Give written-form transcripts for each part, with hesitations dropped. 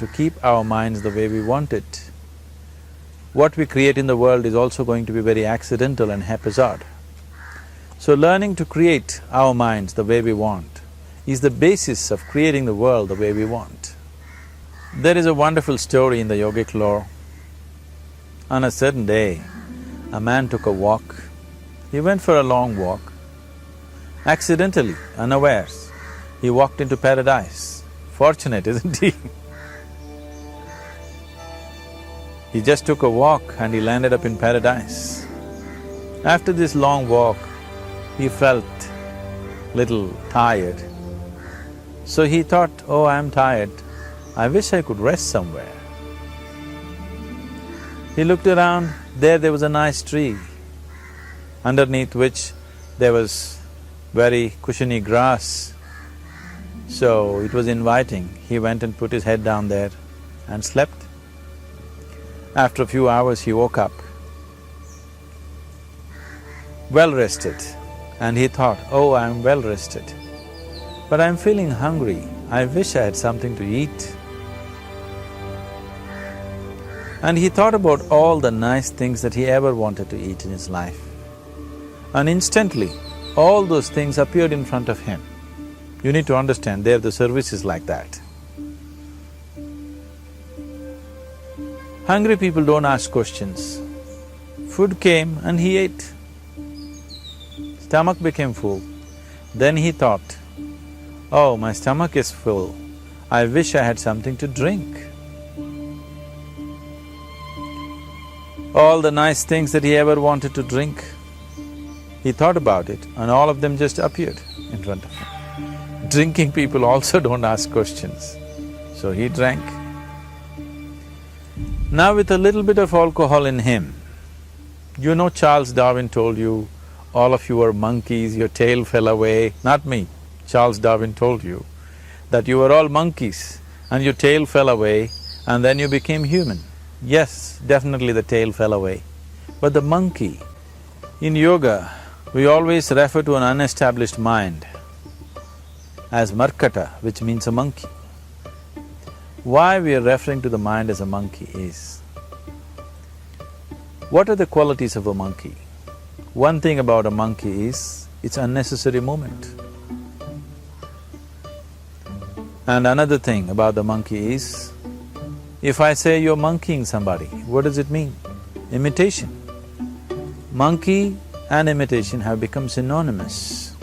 to keep our minds the way we want it. What we create in the world is also going to be very accidental and haphazard. So learning to create our minds the way we want is the basis of creating the world the way we want. There is a wonderful story in the yogic lore. On a certain day, a man took a walk. He went for a long walk. Accidentally, unawares, he walked into paradise. Fortunate, isn't he? He just took a walk and he landed up in paradise. After this long walk, he felt little tired. So he thought, oh, I'm tired, I wish I could rest somewhere. He looked around, there was a nice tree, underneath which there was very cushiony grass. So it was inviting. He went and put his head down there and slept. After a few hours, he woke up, well rested, and he thought, oh, I'm well rested, but I'm feeling hungry, I wish I had something to eat. And he thought about all the nice things that he ever wanted to eat in his life. And instantly, all those things appeared in front of him. You need to understand, there the service is like that. Hungry people don't ask questions. Food came and he ate. Stomach became full. Then he thought, oh, my stomach is full, I wish I had something to drink. All the nice things that he ever wanted to drink, he thought about it and all of them just appeared in front of him. Drinking people also don't ask questions, so he drank. Now with a little bit of alcohol in him, you know Charles Darwin told you, all of you are monkeys, your tail fell away. Not me, Charles Darwin told you that you were all monkeys and your tail fell away and then you became human. Yes, definitely the tail fell away. But the monkey, in yoga, we always refer to an unestablished mind as markata, which means a monkey. Why we are referring to the mind as a monkey is, what are the qualities of a monkey? One thing about a monkey is, it's unnecessary movement. And another thing about the monkey is, if I say you're monkeying somebody, what does it mean? Imitation. Monkey and imitation have become synonymous.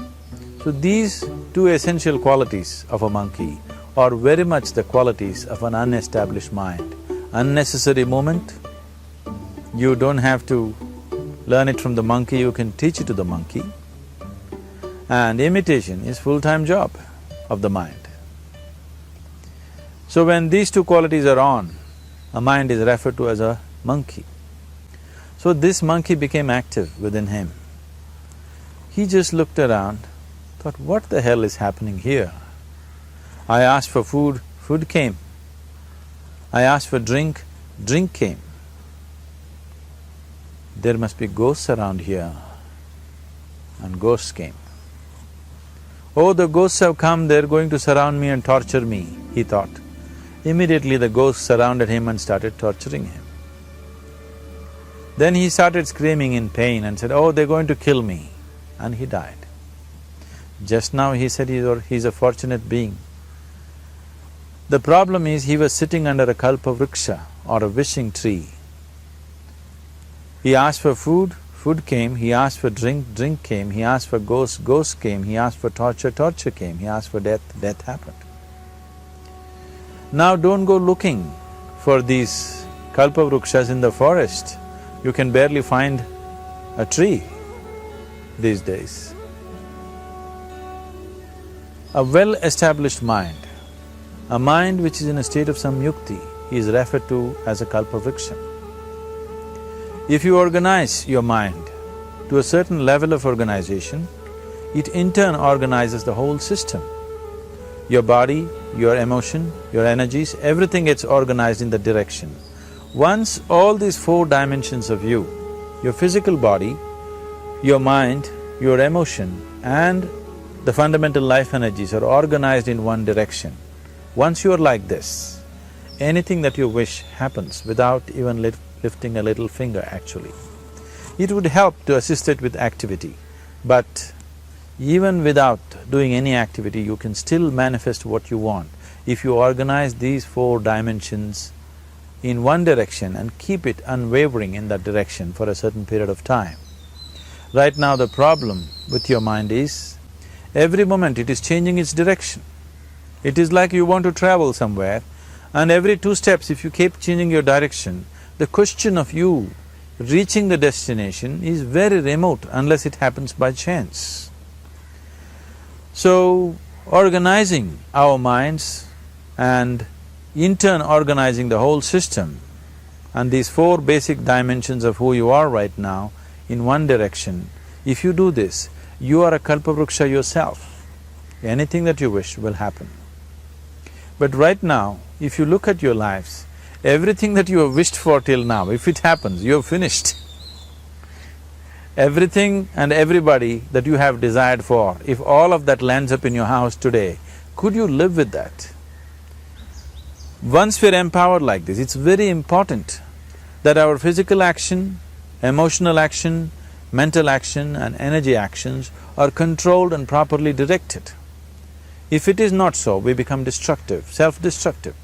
So these two essential qualities of a monkey are very much the qualities of an unestablished mind. Unnecessary movement, you don't have to learn it from the monkey, you can teach it to the monkey. And imitation is full-time job of the mind. So when these two qualities are on, a mind is referred to as a monkey. So this monkey became active within him. He just looked around, thought, what the hell is happening here? I asked for food, food came. I asked for drink, drink came. There must be ghosts around here, and ghosts came. Oh, the ghosts have come, they're going to surround me and torture me, he thought. Immediately the ghosts surrounded him and started torturing him. Then he started screaming in pain and said, oh, they're going to kill me, and he died. Just now he said he's a fortunate being. The problem is he was sitting under a kalpa vriksha or a wishing tree. He asked for food, food came, he asked for drink, drink came, he asked for ghost, ghost came, he asked for torture, torture came, he asked for death, death happened. Now don't go looking for these kalpa vrikshas in the forest, you can barely find a tree these days. A well-established mind, a mind which is in a state of samyukti, is referred to as a kalpa vriksha. If you organize your mind to a certain level of organization, it in turn organizes the whole system. Your body, your emotion, your energies, everything gets organized in that direction. Once all these four dimensions of you, your physical body, your mind, your emotion and the fundamental life energies are organized in one direction, once you are like this, anything that you wish happens without even lifting a little finger actually. It would help to assist it with activity, but even without doing any activity, you can still manifest what you want if you organize these 4 dimensions in one direction and keep it unwavering in that direction for a certain period of time. Right now the problem with your mind is, every moment it is changing its direction. It is like you want to travel somewhere and every 2 steps if you keep changing your direction, the question of you reaching the destination is very remote unless it happens by chance. So, organizing our minds and in turn organizing the whole system and these 4 basic dimensions of who you are right now in one direction, if you do this, you are a kalpavruksha yourself. Anything that you wish will happen. But right now, if you look at your lives, everything that you have wished for till now, if it happens, you have finished. Everything and everybody that you have desired for, if all of that lands up in your house today, could you live with that? Once we're empowered like this, it's very important that our physical action, emotional action, mental action and energy actions are controlled and properly directed. If it is not so, we become destructive, self-destructive.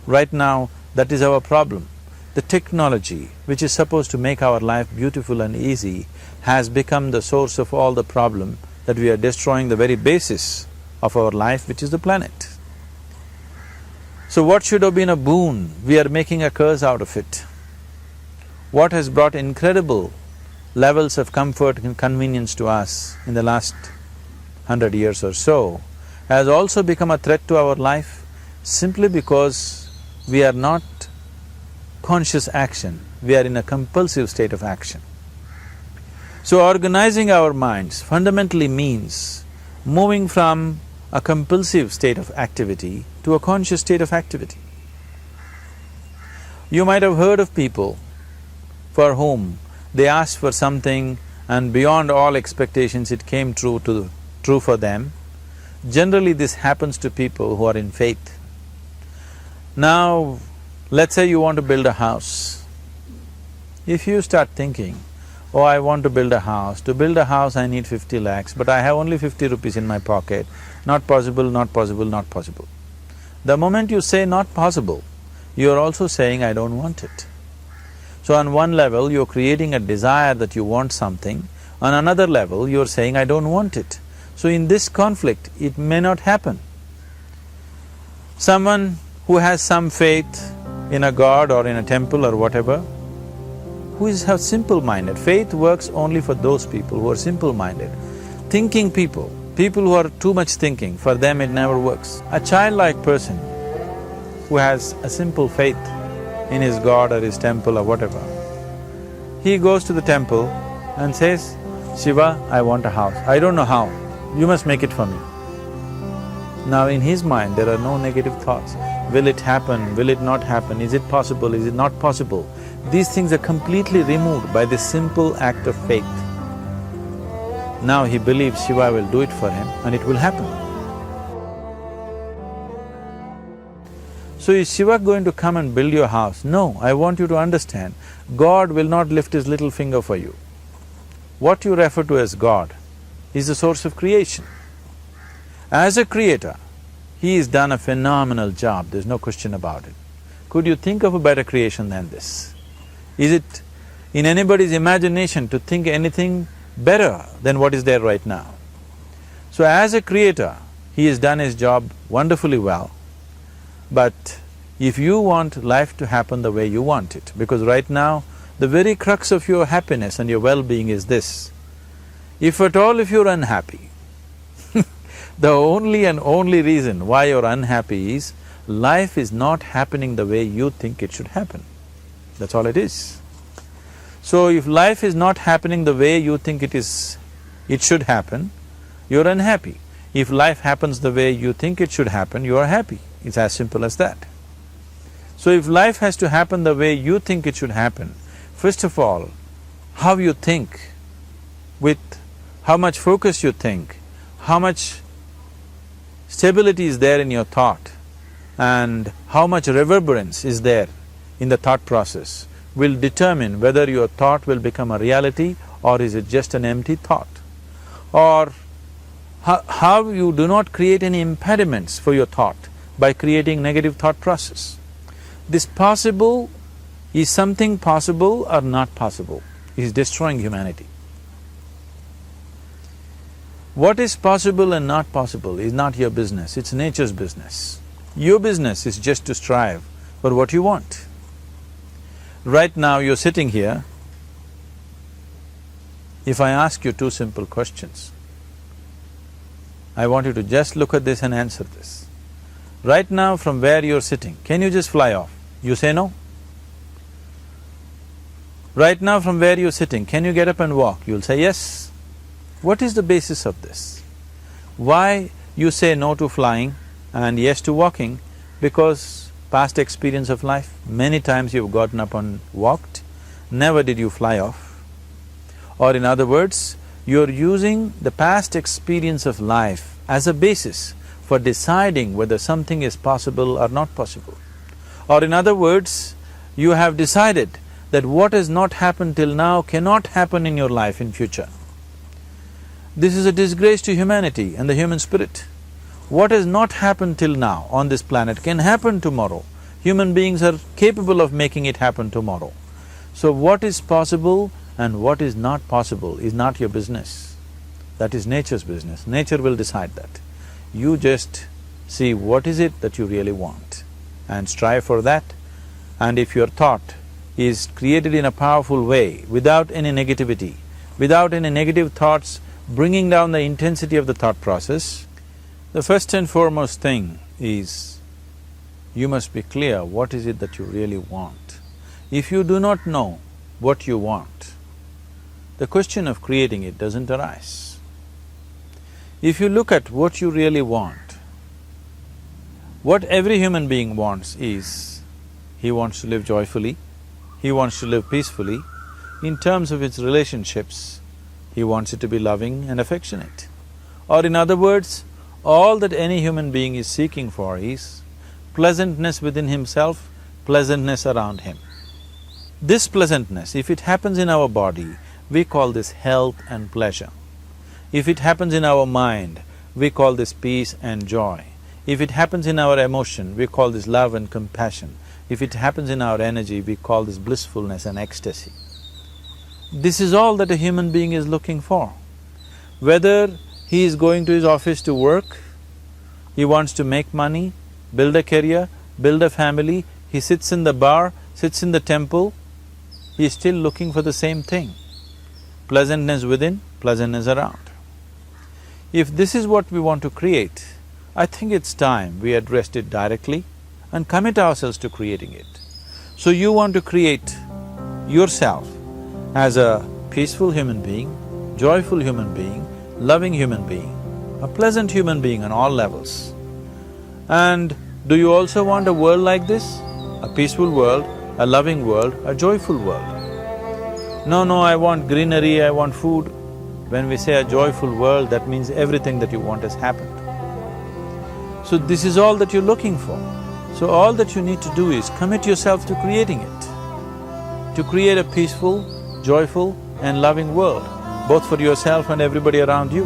Right now, that is our problem. The technology, which is supposed to make our life beautiful and easy, has become the source of all the problem that we are destroying the very basis of our life, which is the planet. So what should have been a boon, we are making a curse out of it. What has brought incredible levels of comfort and convenience to us in the last 100 years or so has also become a threat to our life simply because we are not conscious action, we are in a compulsive state of action. So organizing our minds fundamentally means moving from a compulsive state of activity to a conscious state of activity. You might have heard of people for whom they asked for something and beyond all expectations it came true for them. Generally this happens to people who are in faith. Now, let's say you want to build a house. If you start thinking, oh, I want to build a house. To build a house I need 50 lakhs, but I have only 50 rupees in my pocket. Not possible, not possible, not possible. The moment you say not possible, you are also saying I don't want it. So on one level you're creating a desire that you want something, on another level you're saying I don't want it. So in this conflict, it may not happen. Someone who has some faith in a god or in a temple or whatever, who is simple-minded. Faith works only for those people who are simple-minded. Thinking people, people who are too much thinking, for them it never works. A childlike person who has a simple faith in his god or his temple or whatever, he goes to the temple and says, Shiva, I want a house. I don't know how, you must make it for me. Now in his mind there are no negative thoughts. Will it happen? Will it not happen? Is it possible? Is it not possible? These things are completely removed by this simple act of faith. Now he believes Shiva will do it for him and it will happen. So is Shiva going to come and build your house? No, I want you to understand, God will not lift his little finger for you. What you refer to as God is the source of creation. As a creator, he has done a phenomenal job, there's no question about it. Could you think of a better creation than this? Is it in anybody's imagination to think anything better than what is there right now? So as a creator, he has done his job wonderfully well. But if you want life to happen the way you want it, because right now, the very crux of your happiness and your well-being is this. If at all if you're unhappy, the only and only reason why you're unhappy is life is not happening the way you think it should happen. That's all it is. So if life is not happening the way you think it should happen, you're unhappy. If life happens the way you think it should happen, you are happy. It's as simple as that. So if life has to happen the way you think it should happen, first of all, how you think, with how much focus you think, how much stability is there in your thought, and how much reverberance is there in the thought process will determine whether your thought will become a reality or is it just an empty thought. Or how you do not create any impediments for your thought by creating negative thought process. This possible is something possible or not possible is destroying humanity. What is possible and not possible is not your business, it's nature's business. Your business is just to strive for what you want. Right now you're sitting here, if I ask you two simple questions, I want you to just look at this and answer this. Right now from where you're sitting, can you just fly off? You say no. Right now from where you're sitting, can you get up and walk? You'll say yes. What is the basis of this? Why you say no to flying and yes to walking? Because past experience of life, many times you've gotten up and walked, never did you fly off. Or in other words, you're using the past experience of life as a basis for deciding whether something is possible or not possible. Or in other words, you have decided that what has not happened till now cannot happen in your life in future. This is a disgrace to humanity and the human spirit. What has not happened till now on this planet can happen tomorrow. Human beings are capable of making it happen tomorrow. So what is possible and what is not possible is not your business. That is nature's business. Nature will decide that. You just see what is it that you really want and strive for that. And if your thought is created in a powerful way, without any negativity, without any negative thoughts bringing down the intensity of the thought process, the first and foremost thing is you must be clear what is it that you really want. If you do not know what you want, the question of creating it doesn't arise. If you look at what you really want, what every human being wants is, he wants to live joyfully, he wants to live peacefully. In terms of its relationships, he wants it to be loving and affectionate. Or in other words, all that any human being is seeking for is pleasantness within himself, pleasantness around him. This pleasantness, if it happens in our body, we call this health and pleasure. If it happens in our mind, we call this peace and joy. If it happens in our emotion, we call this love and compassion. If it happens in our energy, we call this blissfulness and ecstasy. This is all that a human being is looking for. Whether he is going to his office to work, he wants to make money, build a career, build a family, he sits in the bar, sits in the temple, he is still looking for the same thing. Pleasantness within, pleasantness around. If this is what we want to create, I think it's time we addressed it directly and commit ourselves to creating it. So you want to create yourself as a peaceful human being, joyful human being, loving human being, a pleasant human being on all levels. And do you also want a world like this? A peaceful world, a loving world, a joyful world? No, I want greenery, I want food. When we say a joyful world, that means everything that you want has happened. So this is all that you're looking for. So all that you need to do is commit yourself to creating it, to create a peaceful, joyful and loving world, both for yourself and everybody around you.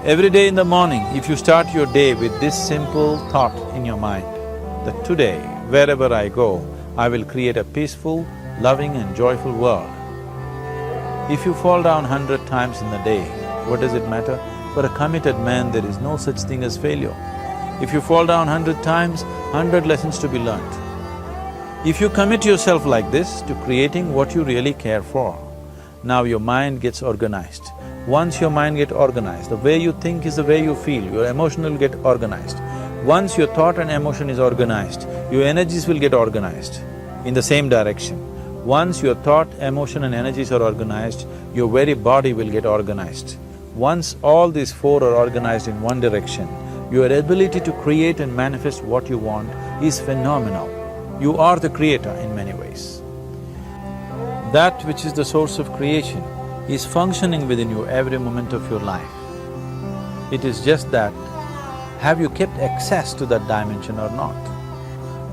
Every day in the morning, if you start your day with this simple thought in your mind, that today, wherever I go, I will create a peaceful, loving and joyful world. If you fall down 100 times in the day, what does it matter? For a committed man, there is no such thing as failure. If you fall down 100 times, 100 lessons to be learnt. If you commit yourself like this to creating what you really care for, now your mind gets organized. Once your mind gets organized, the way you think is the way you feel, your emotion will get organized. Once your thought and emotion is organized, your energies will get organized in the same direction. Once your thought, emotion and energies are organized, your very body will get organized. Once all these four are organized in one direction, your ability to create and manifest what you want is phenomenal. You are the creator in many ways. That which is the source of creation is functioning within you every moment of your life. It is just that have you kept access to that dimension or not?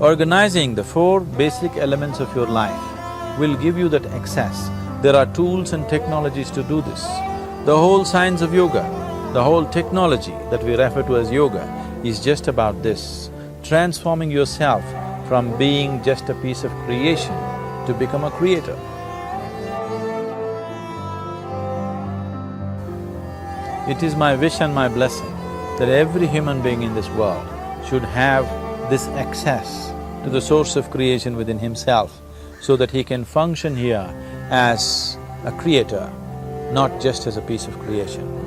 Organizing the four basic elements of your life will give you that access. There are tools and technologies to do this. The whole science of yoga, the whole technology that we refer to as yoga is just about this, transforming yourself from being just a piece of creation to become a creator. It is my wish and my blessing that every human being in this world should have this access to the source of creation within himself so that he can function here as a creator, not just as a piece of creation.